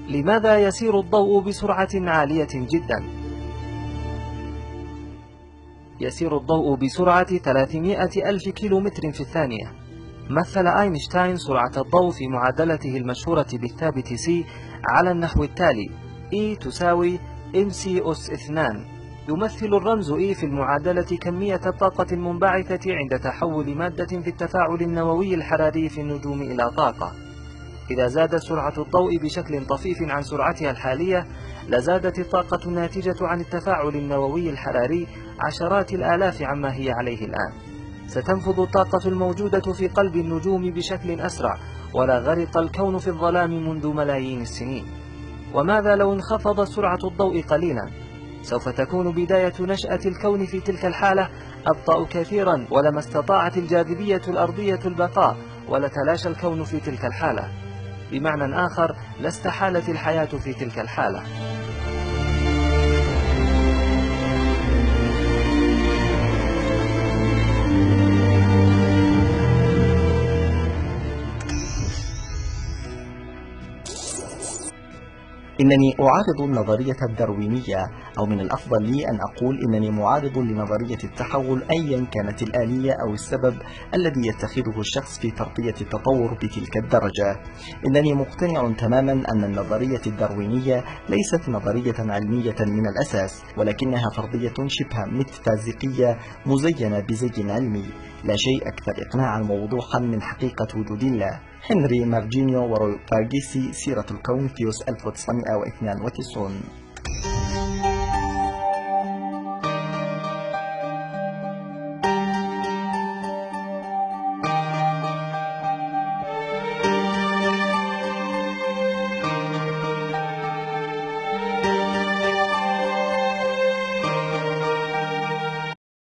لماذا يسير الضوء بسرعة عالية جدا؟ يسير الضوء بسرعة 300 ألف كيلومتر في الثانية. مثل أينشتاين سرعة الضوء في معادلته المشهورة بالثابت C على النحو التالي: E تساوي mc أس 2. يمثل الرمز E في المعادلة كمية الطاقة المنبعثة عند تحول مادة في التفاعل النووي الحراري في النجوم إلى طاقة. إذا زادت سرعة الضوء بشكل طفيف عن سرعتها الحالية، لزادت الطاقة الناتجة عن التفاعل النووي الحراري عشرات الآلاف عما هي عليه الآن. ستنفذ الطاقة الموجودة في قلب النجوم بشكل أسرع، ولا غرق الكون في الظلام منذ ملايين السنين. وماذا لو انخفضت سرعة الضوء قليلا؟ سوف تكون بداية نشأة الكون في تلك الحالة أبطأ كثيرا، ولما استطاعت الجاذبية الأرضية البقاء، ولتلاشى الكون في تلك الحالة. بمعنى آخر، لاستحالت الحياة في تلك الحالة. إنني أعارض النظرية الداروينية، أو من الأفضل لي أن أقول إنني معارض لنظرية التحول أيا كانت الآلية أو السبب الذي يتخذه الشخص في ترقية التطور بتلك الدرجة. إنني مقتنع تماما أن النظرية الداروينية ليست نظرية علمية من الأساس، ولكنها فرضية شبه ميتافيزيقية مزينة بزي علمي، لا شيء أكثر إقناعا ووضوحا من حقيقة وجود الله. هنري مارجينيو وروي باغيسي، سيرة الكون، فيوس 1992.